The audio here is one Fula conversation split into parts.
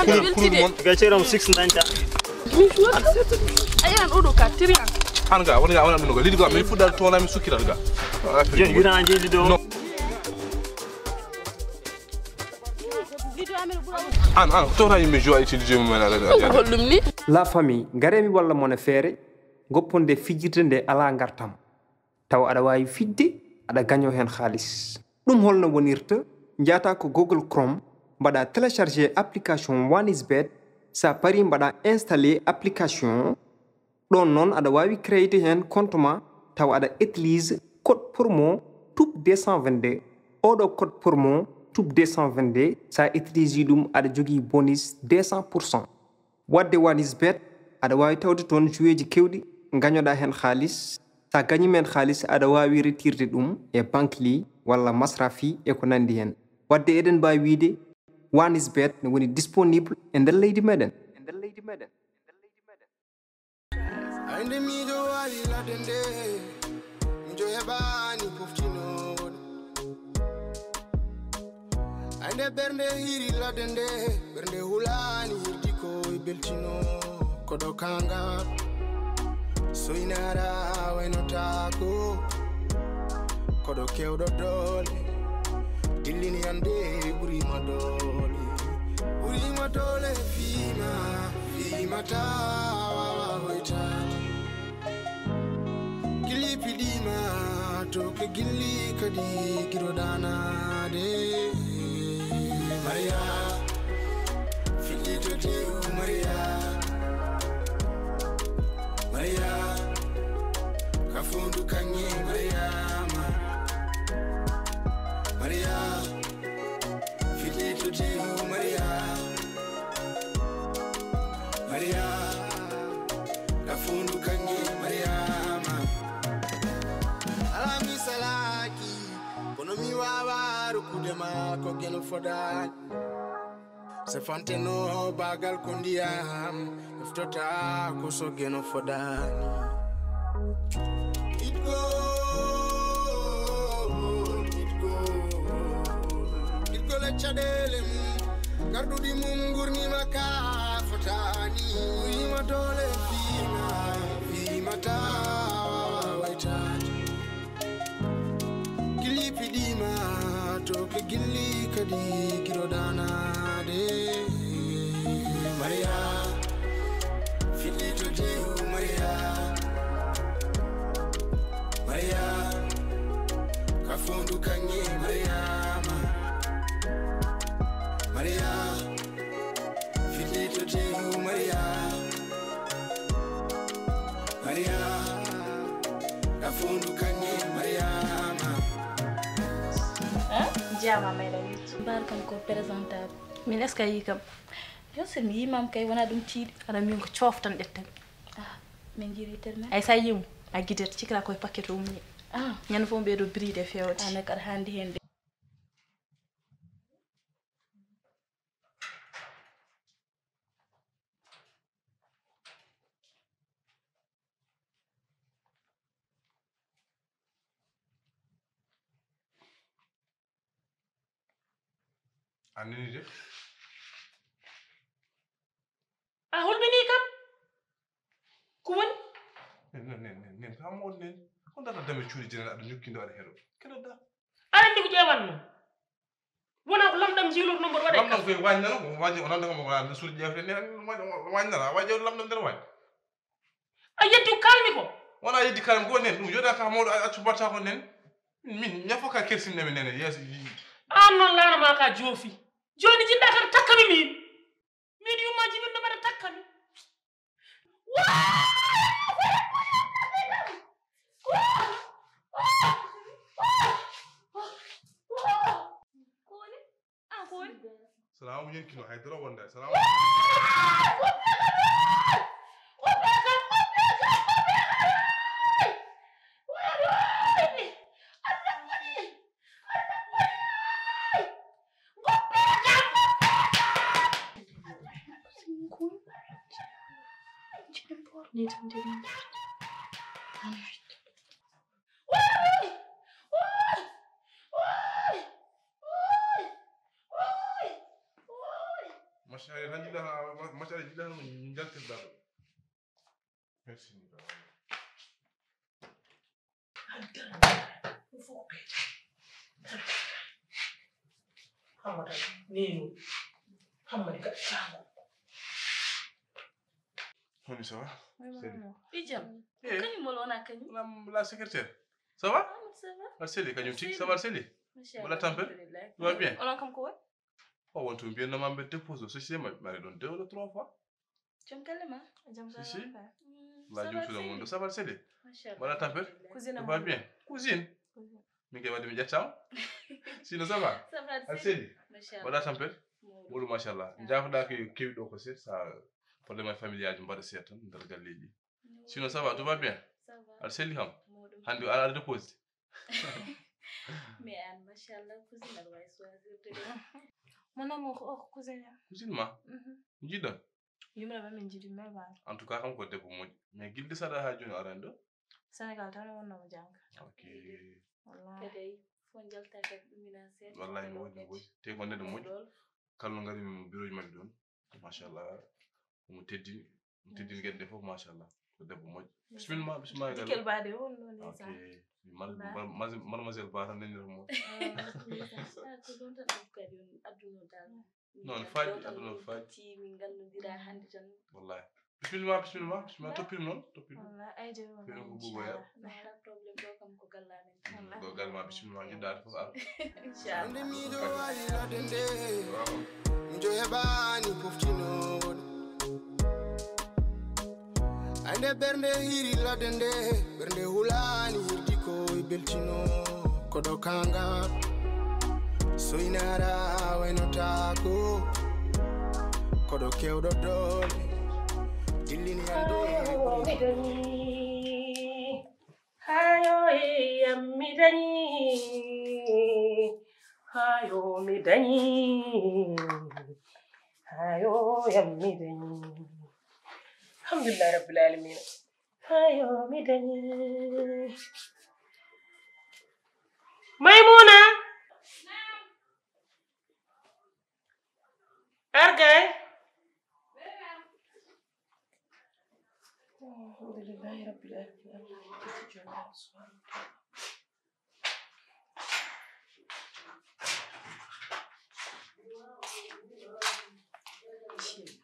mon gaceram 6 nanta ayan odo ka tirian hanga wona no lidi go mi fudal tona mi sukiral ga jen gina jeli do an tona yimbe jo utiliser mo mena la famille garemi walla mona fere gopponde fijirde nde ala ngartam taw ada wawi fidde ada gagno hen khalis dum holno wonirta njata ko Google Chrome bada télécharger application OneIsBet sa pari bada installer application don non ada wawi créer hen compte ma taw ada utilise code promo TOUP 222 odo code promo TOUP 222 sa utilise dum ada jogi bonus 200%. wadde OneIsBet ada wawi tawde ton joueji kewdi gagnoda hen khalis sa gagni men khalis ada wawi retirde dum e banque li wala masrafi e ko nandi hen wadde eden ba wiide OneIsBet ne woni disponible e der leydi meden ande mi do wali la dende njo hebani poftino ande bernde hiri la dende bernde hulani hirtiko e beltino kodo kanga soinara weno tako kodo kewdo dole dillini ande buri madole fima tawa hoita gili pidima to ke gili kadi girodana de Maria filito de Maria kafundu kanye Maria filito de Maria kafundu kanye alami salaki kono mi wawaru kudema ko gelo foda se fanteno bagal kondiam ftota ko so geno fodani it go le chadele gardu di mum gurni maka fotani ma dole fima ta waitati gili pidima to ke gili kadi girodana de Maria filito de Maria kafundu kanye Maria filito de Maria kafundu kanye jama mayda witu barkan ko présentable min est ce que yi kam yo sen yi mam kay wana dum tiidi ana min ko cioftan detten min jiri terme ay say yimu a gidet cikra koy paquet umni ñan fo be do bride fewti ana kar handi hen anini je holbini kam kuwon nen famon nen ko dara dame ciuri jena adu nyukkindo ada hero kala da andi ko jewanno wona ko lamdam jilur number wade lamdam ko wañna no wañi onon da mo wala sul jefre ne wañna waje lamdam der wañ a yeddu kalmi ko wona yeddi kalmi ko nen dum joda ka modo accu barta ko nen min ñafo ka kersin nemi nen yes non lana ma ka jofi joni jinda kan takkami min yuma jibin do bada takkami salamu yenkino haydara wonda salamu need to do masha hay tan jiɗa maccaɗe jiɗa no jaltirɗa ɗo merci Hamada nenu Hamada ka chama Honi ça va Ijam kani molona kani la secrétaire ça va ça va Arseli kanyum tik ça va Arseli wala tampel tout va bien on a comme quoi o wonto bien no mambe dépose so c'est mari don 2 ou 3 fois jam kalema jam ça si la jum sur le monde ça va Arseli wala tampel cousine tout va bien cousine mi ke wadi mi jattam sinon ça va Arseli wala tampel wolu machallah jaafda ko kewi do ko set ça problème familial mbaɗa seetan nder galleji sinon ça va tout va bien aɗa selli kam hande aɗa dépose mais an machallah cousine aɗa wawi choisirde mon amour cousine ma jiɗɗon yumraba min jiɗi mais ba en tout cas kam ko debbo moƴƴi mais gilɗi saɗa ha joni arani ɗo sénégal tan wonnoma jangga ok wallahi fo jalta kadi ɗumina seeɗa wallahi no woɗi te ko neɗɗo moƴƴi kala no ngari bureau ji mabɓe ɗon machallah mo teddini gueɗe ɗe fof machallah ko debbo moƴƴo bismillah dikel baade on non ok mademoiselle Ba tan nenir mo ko don tan ɗum kadi on adduno dal non faaji adduno faaji min gallodira hande tan wallahi bismillah toppil noon wallahi ayde on ko bugo ya wala problème do kam ko gallamen wallahi do galma bismillah jiɗɗade fof ar Ande miɗo wawi ladde nde mijo heɓani poftinode ande ɓernde hiri ladde nde ɓernde hulani hirdi koye beltino koɗo kanga soynara waynotako koɗo kewɗo dole dillini ande hayo mi dañi hayo mi dañi hayo mi dañi alhamdulillah rabbil alamin hayo mi dañi Maymuna argay alhamdulillah rabbil alamin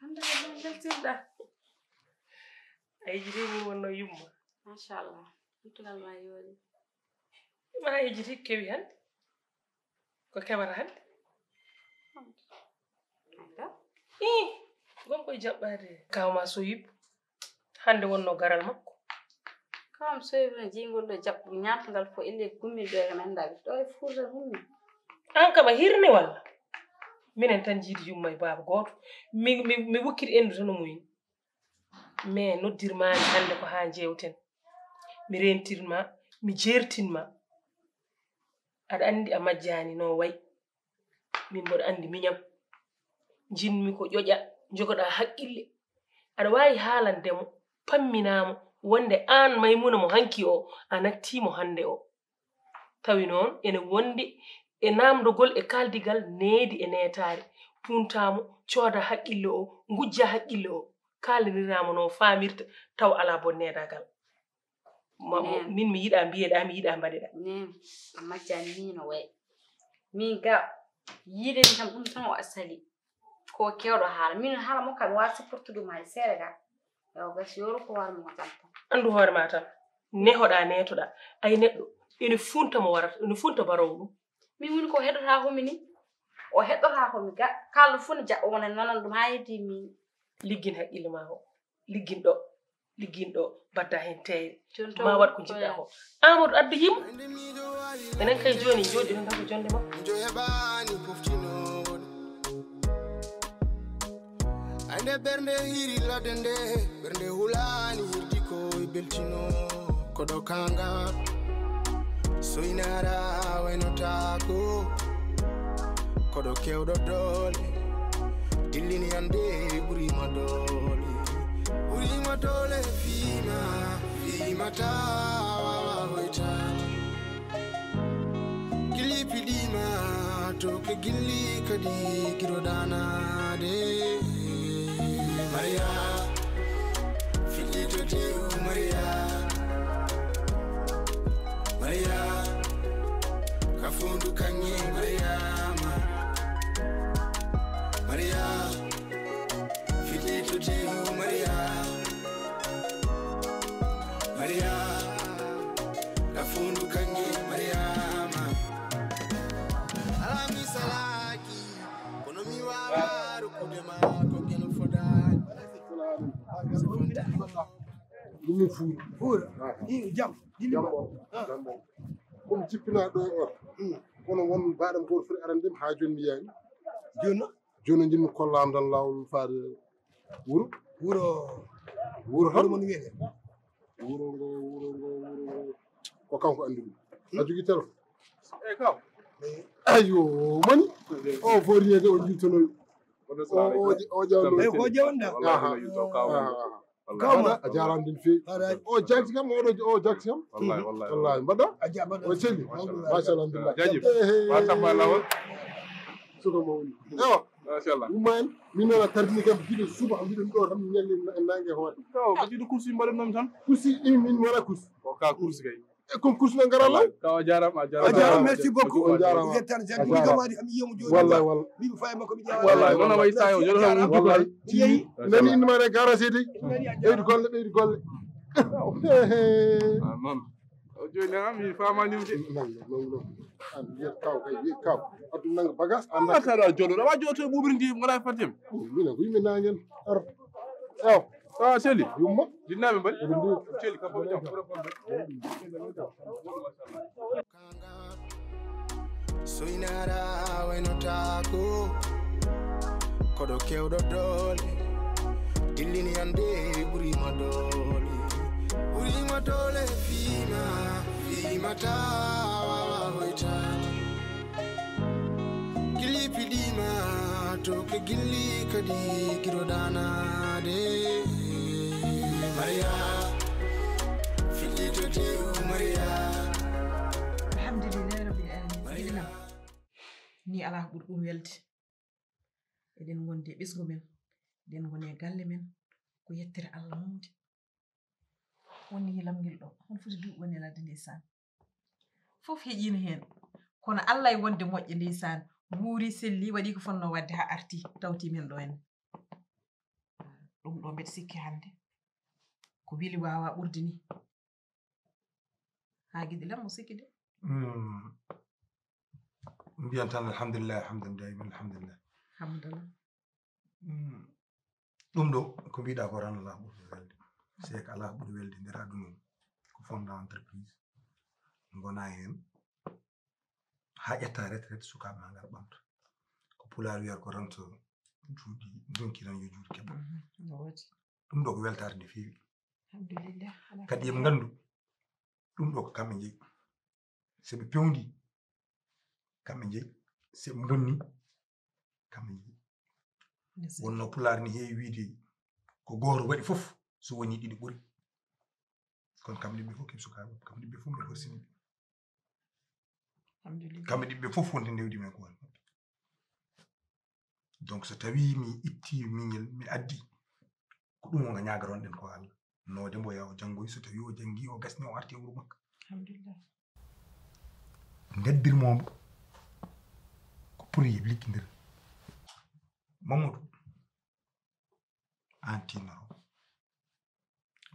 alhamdulillah ay jiri wonno yumma machallah tugal ma yoni ma ay jiri kewi han ko kebara hande gon koye jaɓɓade kawma Soyib hande wonno garal makko kam Soyib no jingol ɗo jaɓɓu ñatangal fo elle gummi ɗo e mendaɓe ɗo e fuuta gummi an kama hirni walla minen tan jiidi yumma e baaba goto mi wukkiti endu tan no muyin mais noddirmani hande ko ha jewten mi rentirma mi jertinma aɗa andi a majjani no way min mboɗo andi miñam jinmi ko ƴoƴa jogoɗa haqqille aɗa wawi haalandemo pamminamo wonde an Maymuna mo hanki o a nattimo hande o tawi noon ene wonde e namdogol e kaldigal needi e netare puntamo cooda haqqille o gujja haqqille o kaliniramo no famirta taw ala bonnedagal min mi yiɗa mbiyeɗa mi yiɗa mbaɗeɗa majjani ni no way min ga yiideni kam ɗum tan o asali ko kewɗo haala min haala mo kam wa supportude ma e seere ga yo gasi yoru ko war mo tan andu hoore ma tan nehoɗa netoɗa ay neɗɗo ene funta mo warata ene funta barowo ɗum min woni ko heɗota homi ni o heɗota homi ga kalɗo fu ne jaɓɓo wona nonon ɗum ha heddi min liggin haqqille ma o liggin ɗo badda hen teyre ma waɗ ko jiɗɗa ko Amadou addu yimma enen kay joni jooɗi enen tan ko jonde makko mijo heɓani poftinode ande ɓernde hiri ladde nde ɓernde hulani hirdi koye beltino koɗo kanga soynara waynotako koɗo kewɗo dole dillini ande ɓurima dole fima tawa hoytade gilli piɗima to ke gilli kadi giɗo danade Maria Filito Dio Maria Maria Kafundu Kanye Maria Maria Filito Dio Maria Maria Kafundu Kanye Maria Alami Salaki Konomi Waru Kudema Kokeno Foda Dumi fura jam comme jippina ɗo on kono won mbaɗam goto foti arandem ha joni mi yaani joni jinmi kollam tan lawol faade wuro tan wiyete wuro ngo ko kanko andi ɗum a jogui téléphone kaw ayo mani o foriyede o jiltonoyo o jawno ko jawanda kawma a jarani den fewi o jagti kam o jagti kam wallahi mbaɗɗa o selli machallah alhamdulillah jajib ma samba lawol suka mawni ewa machallah ɗum ma en min noon a tardini kam jiɗo suba mbiɗen ɗo tan ñalli nangue hoore kaw ko jiɗo course mbaɗen noon tan kursi min waɗa kursi ko ka course kay e comme kursi no garalla kaw a jarama merci beaucoup on jarama jettan sen mi gamadi am yiyamo joni wallahi mi fay makko mi jawa wallahi noon way tayo jodo tan wallahi yeyi nani inde ma garage de ɓeydu golle non o joni am mi famanima de non an wiyat kaw kay wiyat kaw addu nanga bagage anda taɗa joɗo ɗawa joɗoto ɓuɓrindi gaɗa fatim minen ko yimɓe nangen ar ew a seli yumma jinnaɓe mbaɗi eɗen mbi seli kam fof jam Soinara waynotako koɗo kewɗo doole dillini ande ɓurima doole fiimata wawa hoytade gilli piɗima to ke gilli kadi giroɗanade Maria fillito diw Maria alhamdulillahi rabbil alamin ni ala ɓuri ɗum welde eɗen gondi e ɓesgu men eɗen goni e galle men ko yettere Allah mawde woni yilam ngel ɗo on foti duuɓi woni ladde ndeysaan fof heƴino hen kono Allah e wonde moƴƴe ndeysaan wuuri selli waɗi ko fonno wadde ha arti tawti men ɗo en ɗum ɗo mbeɗa sikki hande ko wili wawa ɓurde ni ha guiɗi lam mo sikki de mbiyan tan alhamdulillah alhamdulillah ɗum ɗo ko mbiɗa ko ran ala ɓuri welde c'est que ala ɓuri welde nder aduna ko fonda entreprise gona hen ha ƴetta retraite sukaɓe ma ngar ɓamta ko pulaar wiyata ko rento juuɗi donkiran yo juuɗi keɓa ɗum ɗo ko weltare nde feewi kadi yem gandu ɗum ɗo ko kamɓe jeeyi soɓe pewndi kamɓe jeeyi soɓe bonni kamɓe jeeyi wonno pulaar ni heewi wiide ko goto waɗi fof so woni ɗiɗi ɓuri kono kamɓe ɗiɓɓe fof keɓe sukaɓe kamɓe ɗiɓɓe fof mbiɗa horsiniɓe kamɓe ɗiɓɓe fof wonde ndewdi men ko woni donc so tawi mi itti miñel mi addi ko ɗum wonga ñagaronɗen ko Allah node mbo yaw janggoy so tawi o jangi o gasni o arti e wuro makko alhamdulillah ndeddirmomo ko pour yiɓe likkidir Mamadou an tinoro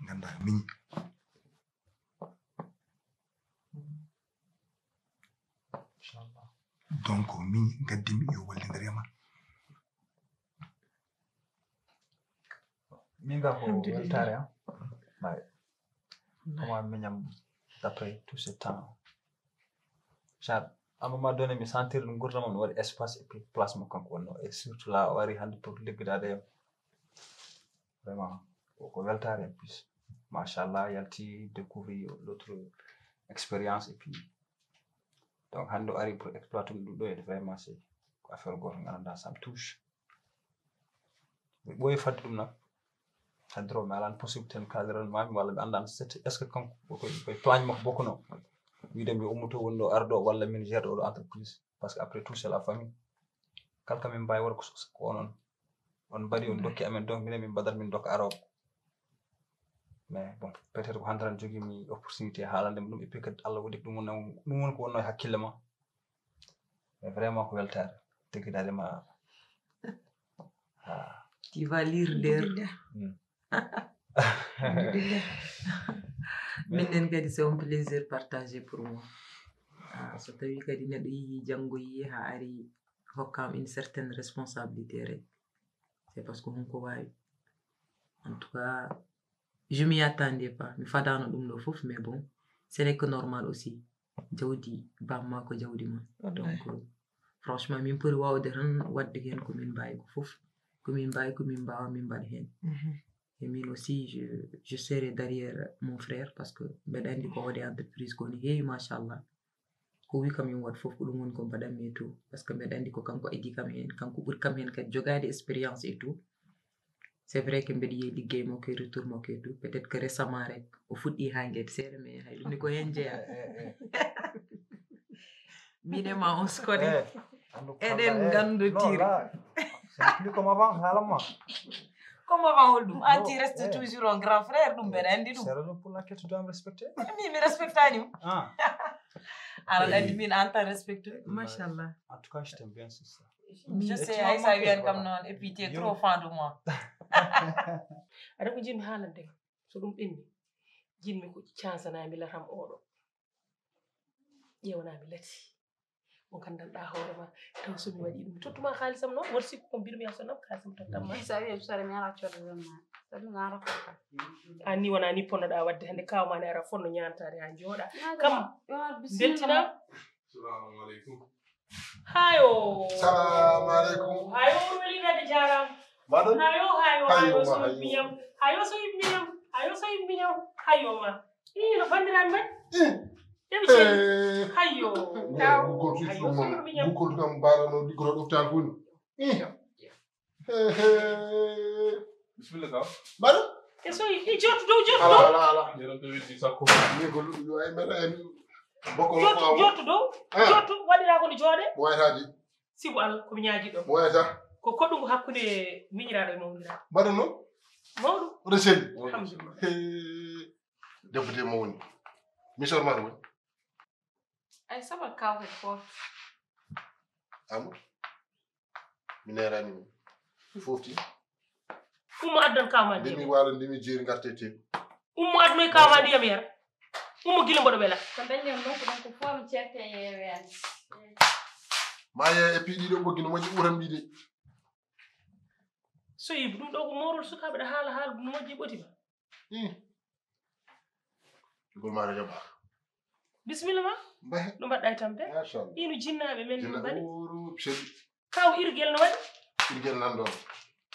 ganda miñi donc miñi gaddimi yo wallidir e ma min ga ko weltare am bay comment miñam d'après tout ce temps chat à un moment donné mi sentir ɗum gurdam no waɗi espace et puis place mo kanko wonno et surtout là o wari hande pour liggidade vraiment ko weltare en plus machallah yalti découvrir l'autre expérience et puis donc hande o ari pour exploiter ɗum ɗo et vraiment c'est ko affaire goto ganduɗa ça me touche mi ɓooyi fadde ɗum nak haddoro mi alano possibilité no kaliran mami walla mi andano est ce que kanko koye toagne makko bokkuno wiide mi ummoto woni ɗo arɗo walla min gère ɗo entreprise parce que après tout c'est la famille kala kamin mbawi waɗa ko onon on bari on dokki amen donc minen min badal min dokka aroɓe mais bon peut être ko hande tan jogimi opportunité haalande ɗum et puis kadi Allah waɗi ɗum woni ko wonno e hakkille ma mais vraiment ko weltare teggidade ma tu vas lire l'air minen kadi c'est un plaisir partagé pour moi so tawi kadi neɗɗo yihi janngoyi ha ari hokkam une certaine responsabilité rek c'est parce que honko wawi en tout cas je m'y attendais pas mi fadano ɗum ɗo fof mais bon ce n'est que normal aussi jawdi bamma ko jawdi ma donc franchement min pori wawde tan wadde hen ko min mbawi ko fof ko min mbawi ko min mbawa min mbaɗa hen et min aussi je serai derrière mon frère parce que mbeɗa andi ko waɗe entreprise ko ne heewi machallah ko wi kam min waɗ fof ko ɗum woni ko mbaɗanmi et tout parce que mbeɗa andi ko kanko adi kam hen kanko ɓuri kam hen kadi jogade expérience et tout c'est vrai que mbeɗa yiya liggey makko e retour makko et tout peut être que récemment rek o fuɗɗi ha gueɗe seeɗa mais hay ɗum ni ko hen jeeya minema on se connaît eɗen gandotiri plus comme avant haalama comme avant holɗum an ti reste toujours un grand frère ɗum mbeɗa andi ɗum c'est raison pour laquelle tu dois me respecter mi respectani mo aɗa andi min an tan respecte machallah en tout cas je t'aime bien c'est ça je sais Aïssa wiyan kam noon et puis tu es trop fan de moi aɗa ko jinmi haalande kam so ɗum ɓenni jinmi ko cansanami latam oɗo ƴewnami lati mo gandanɗa hoore ma taw somi waɗi ɗum tottuma haalisam noon woto sikku ko mbiɗumi yaw so nam haalisam tottanma sa wi sore mi ala codde ɗon ma sabi ngara ko an ni wona ni ponnoɗa wadde hande kawmane ara fonno ñantade ha jooɗa kam beltina assalamu aleykum hayo salamu aleykum hayo wuro welidade jarama maɗon hayo hayo so yimmiyam hayo so yimmiyam hayo so yimmiyam hayo ma no bandiraɓe men hayo bukol kam mbarano liggoro ɗoftal foni bisimilla kaw mbaɗo e so i jottu dow jottu dow ala yeron to weddi sakko ni ko luɗɗu ay mbaɗa en bokko jottu dow jottu waɗira ko no jooɗe wayataji sibu Allah komi ñaagui ɗo wayata ko koɗɗum hakkude miñiraɗo e mawdiraɗo mbaɗa noon mawɗum oɗo selli alhamdulillah debbo de mo woni misor maɗa woni ay sabar kawhe foof amadou mi nerani min fofti ummo addan kawma ndemi walo ndemi jeeri garte teɗi ummo adduno e kawma ndiyam yara ummo gila mboɗo ɓela ko dañɗen ɗon ko ɗon ko fof mi certe yeweyani ma ye e puis ɗiɗo ɓoggi no moƴƴi ɓuran ɗi de so yibu ɗum ɗo ko morol sukaɓe ɗa haala no moƴƴi ɓotima gol maɗa jaɓa bisimilla ma mbahe no mbaɗɗa e tampe machallah ino jinnaɓe men no mbaɗi seli kaw irguel no waɗi irguel nan ɗon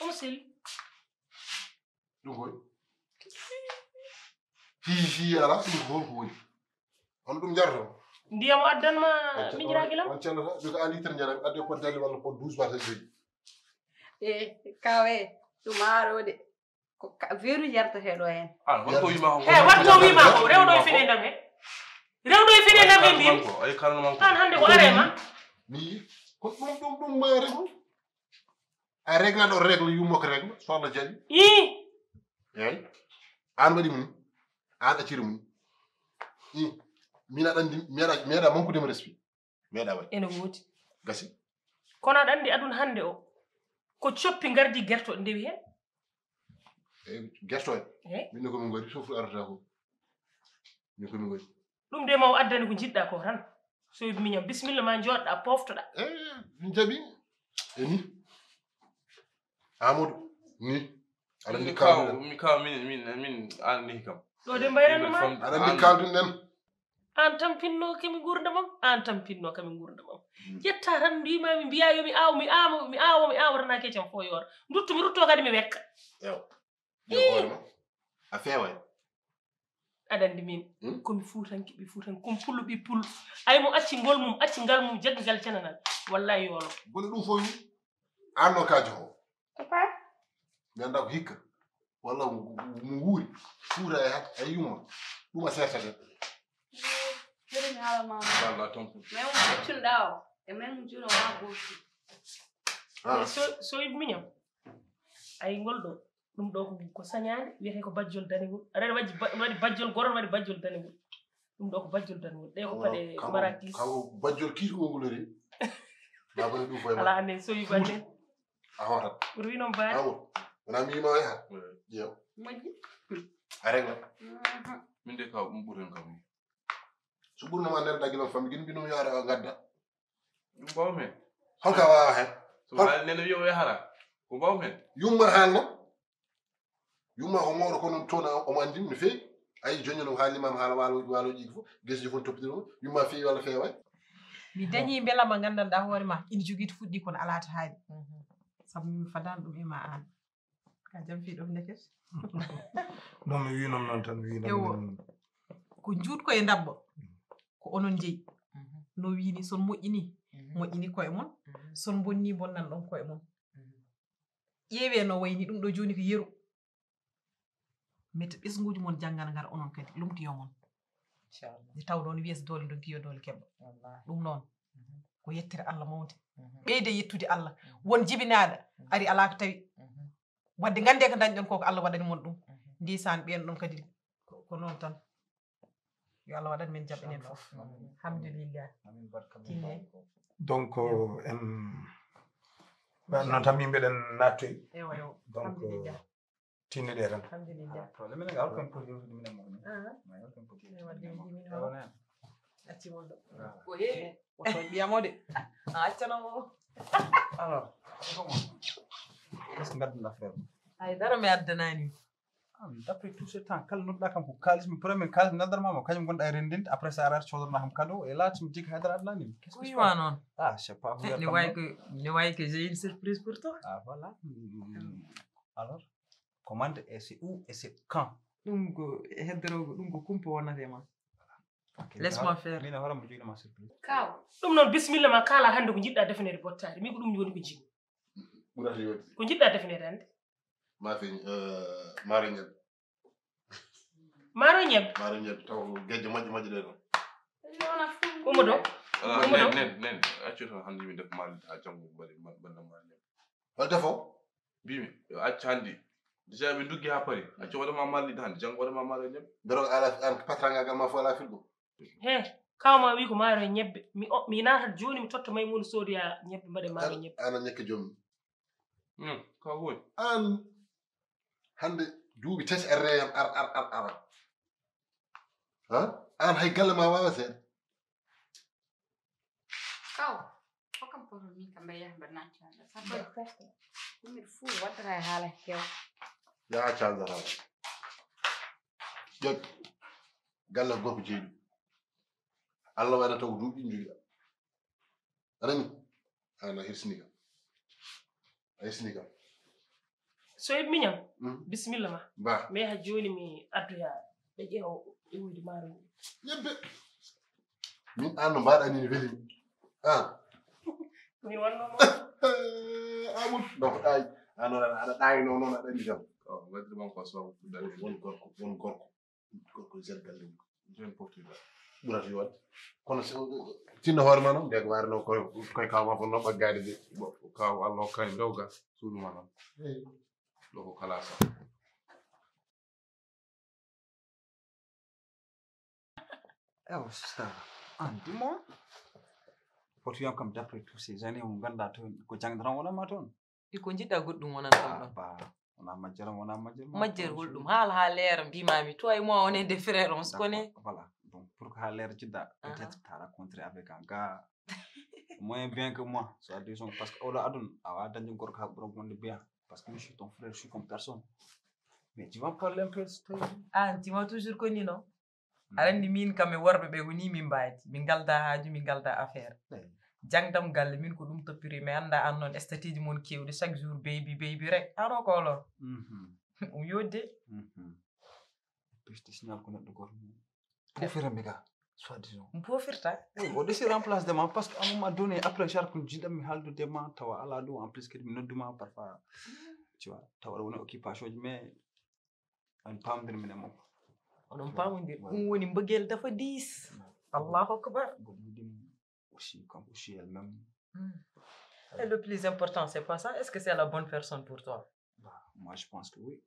omo seli ɗum koy hi ala ɗum ko holko woni on ɗum jarto ndiyam o addanma miñiraguelam on cellata ɓe ko a litre jaɗa adde pot dalle walla pot 12 bata joyi kawe ɗum aɗo de ko veru yarta heɗo hen watko wima watko wima ko rewɗo e fenedam he rewɗo e fenedam he mbimi ay kalano an hande ko arema mi ko ɗum ma réglu a régla ɗo règle yummo ko règle sohla jaɗi eyyi an waɗi mum an ɗacciri mum min aɗa andi meeɗa mankudema respect meeɗa waɗi ene woodi gasi kono aɗa andi aduna hande o ko coppi gardi guertoɗe ndewi hen guertoɗe min komin gori sofu arata ko min komin gori ɗum de mawo addani ko jiɗɗa ko tan so yiɓe miñam bisimilla ma jooɗɗa poftoɗa min jaɓi e ni amadou ni aɗa andi mi kaw min an nihi kam ɗo de mbayranoma aɗa andi kalduɗen nen an tampinno kami gurdamam an tampinno kami gurdamam ƴetta tan mbimami mbiya yomi aw mi awrana kecam fo yoora dutto mi rutto kadi mi wekka hoorema a feeway aɗa andi min komi fuutanki ɓi fuutan komi pullo ɓi pullo ay mo acci ngol mum acci ngal mum jaggal cananal wallahi yoolo bone ɗum fof anno ka joho mi anda ko hikka walla mo wuuri fuura e yumma ɗum a sertata mi haala mama Allah tonku mais mo feccunɗa o e men mo juuno wona gooti so yiɓe miñam ay ngol ɗo ɗum ɗo ko sañaade wiyete ko bajjol danegol aɗa waɗi bajjol goron waɗi bajjol danegol ɗum ɗo ko bajjol danegol ɗe ko paɗe marakis kaw bajjol kiitugolori babane ɗum koye ala annen soyi ko annen a hotat ɓuri wi noon baade wona mi wima yahat ƴeew moƴƴi a regla min de kaw ɗum ɓuren kam ni so ɓurnoma nder dagilon fami gin mbinum yo ara o gadda ɗum mbaw men holka wawa hen so haali nene wiyo yahara ko mbaw men yumma haalno yumma ko mawɗo kono toon omo andimi no feewi ayi joni no haalimama haala waaloji fof gueseji fof toppitiro yumma feewi walla feeway mi dañi belama gandanɗa hoore ma ina jogui to fuɗɗi kono alata haali saabu min fadano ɗum ema an ka jam fiiɗo ndeket ɗon mi winom noon tan winom ko juutko e dabbo ko onon jeeyi no wini son moƴƴini koye mon son bonni bonnan ɗon koye mon ƴeewe no wayni ɗum ɗo joni ko yeru mette ɓesguji mon janggal ngar onon kadi lumtiyo mon nde taw ɗon wiyes doole donkiyo doole keɓɓa ɗum noon ko yettere Allah mawde ɓeyde yettude Allah won jibinaɗa ari ala ko tawi wadde gande ko dañɗon koko Allah waɗani mon ɗum ndisan ɓen ɗon kadi ko noon tan yo Allah waɗan men jaɓ enen fof alhamdulillah tinne donc en noon tan min mbeɗen nattoy donc tinne ɗe tan problème ene ngal koyen poti yewtude minen moom accimon ɗo ko heewi oto ɓiyamo de a accanomo alors qu'est ce que gadduɗa frère haydara mi addanani d' après tout ce temps kala nodɗa kam ko kalismi premier kalis noddanmama kañum gonɗa e rendinde après ça arati coodorma kam cadeau et là timi jigui haydara addananimi wiwa noon ah c'est pas ne wayi que j'ai une surprise pour toi ah voilà alors commande et c'est où et c'est quand ɗum ko hedderogo ɗum ko kumpa wonatema laisse-moi faire min hoorema joguinoma surprise kaw ɗum noon bisimilla ma kala hannde ko jiɗɗa defanede bottade min ko ɗum woni ko jimi ɓurata yodde ko jiɗɗa defanede hannde mafe maaro ñebbe maaro ñebbe maaro ñebbe taw gejje moƴƴe ɗe ɗon umo ɗo nen accu tan hannde mi defa maali ha janngo mbaɗi banda maali ñebbe hol defo mbimi yo accu hannde déjà ɓe duggi ha pari accu waɗama maaliɗe hannde janngo waɗama maali ñebbe mbero ala an patrangagal ma fof ala firgo he kawma wi ko maaro e ñebbe mi natat joni mi totta Maymouna soodoya ñebbe mbaɗe maaro ñebbe an a ñekke jomum kaw hoy an hande duuɓi tati e reyam ara an hay galle ma wawa seeɗa kaw hokkam poto min kam mbe yaha mbe naccaɗa sabaɗi perte ɗumir fuu waddata e haala kew yaha canzata ƴoƴ galle ko gorko jeeyi ɗum Allah waɗa taw duuɓi ɗi jogiɗa anani an a hirsini kam so e miñam bisimilla ma ba mi yaha joni mi addoya ɓe ƴeewa ƴewude maaro ñebbe min an no mbaɗani ni welimi an min wannoma amul donc ɗayi an noon aɗa ɗayino noon aɗa andi kam waddirman ko sababu won gorko zer galle joni poftiɗa ɓurata yo wadde kono tinno hoore ma noon ndeko wari noon koye kawma fof noon ɓaggade de kaw Allah hokkani dewga suuduma noon ɗo ko kala sa ewa ça andi moom potuyam kam d' après tous ces années mo ganduɗa toon ko jangdaran wonama toon iko jiɗɗa goɗɗum wonan ɗon ɗon wona majjaram wona majjergol ɗum haala ha leera mbimami toi moi on est des frères on se connaît voilà donc pour que ha leera jiɗɗa peut être ta rencontré avec un gars moins bien que moi soit disons parce que oɗo aduna a wawa dañde gorko ha ɓuura wonde bien parce que je suis ton frère je suis comme personne mais tu vas parler un peu an tima toujours connu non aɗa andi min kam e worɓe ɓe ko ni min mbaadi min galda haaju min galda affaire jangdam galle min ko ɗum toppiri mais anda an noon statiji mon kewɗi chaque jour baby rek ano ko olon ɗum yodde piste signal ko neɗɗo goto pofirami ga soit disons ɗum pofirta o décide en place de ma parce que à un moment donné après char ko jiɗanmi haaldude ma tawa ala ɗum en plus kadi mi nodduma parfois tu vois tawa aɗa woni occupation ji mais en pamdir minen moom oɗon pamodir ɗum woni mbëggel dafa 10 allahu akbar aussi comme aussi elle-même et le plus important c'est pas ça est-ce que c'est la bonne personne pour toi Moi, je pense que oui.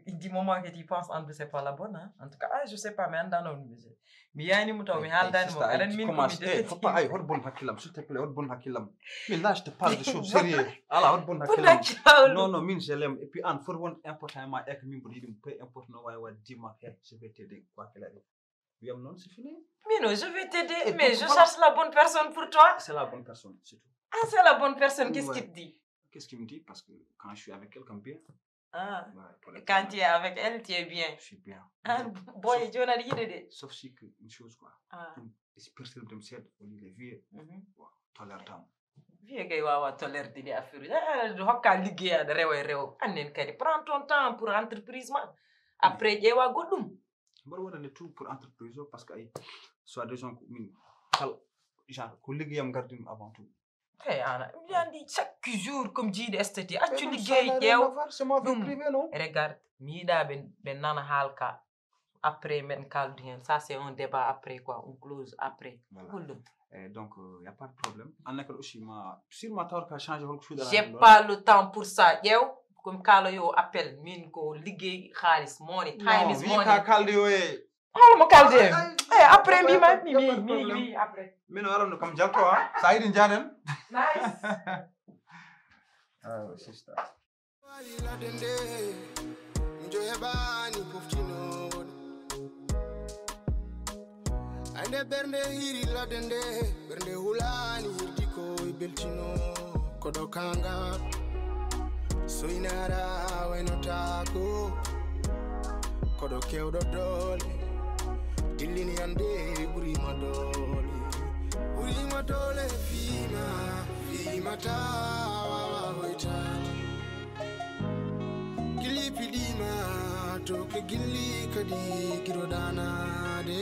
Du moment que tu penses, Andrew, c'est pas la bonne. Hein? En tout cas, je sais pas, mais on a une musique. Mais il y a une mouton, mais il y a une musique. Faut pas, hot bon hakilam, s'il te plaît, hot bon hakilam. Mais là, je te parle de choses sérieuses. Alors, hot bon hakilam. Non, non, mine, je l'aime. Et puis, Anne, for one important, ma ek mi bodi peu importe no wa dis-moi, je vais t'aider, quoi qu'elle arrive. Oui, non, c'est fini. Mais non, je vais t'aider, mais je cherche la bonne personne pour toi. C'est la bonne personne, c'est tout. Ah, c'est la bonne personne, qu'est-ce qu'il te dit? Qu'est-ce qu'il me dit? Parce que quand je suis avec quelqu'un bien. Ah, quand tu es avec elle, tu es bien. Je suis bien. Ah, boy, tu as dit de. Sauf si que une chose quoi. Ah. C'est personne de me sait, on dit les vieux. Tolère tam. Vieux gars, wawa tolère des affaires. Ah, hokka liggéey de rew. Anen kadi prends ton temps pour entreprise ma. Après jewa goddum. Mbar wona tout pour entreprise parce que ay soit des gens min kal genre ko liggéeyam gardim avant tout. Hey Anna, on dit chaque jour comme dit esthétique. Ah tu liggéey jew. C'est ma vie privée non? Regarde, miida ben nana halka après men kaldu hen. Ça c'est un débat après quoi, on close après. Voilà. Donc y a pas de problème. En est aussi ma sur ma tour ka changer quelque chose. J'ai pas le temps pour ça. Jew comme kalo yo appel min ko liggéey xaliss money, time is money. Ka kalde yo Hala mo kalde. Après mi après. Mino aron kam jalto ha. Saidi janen. Nice. Ah, sister. Ande bernde hiri la dende bernde hulani hirdi ko beltino kodo kanga soinara wenotako kodo kewdo dole dillini ande burima dole fima tawa hoitani gili pidima to ke gili kadi girodana de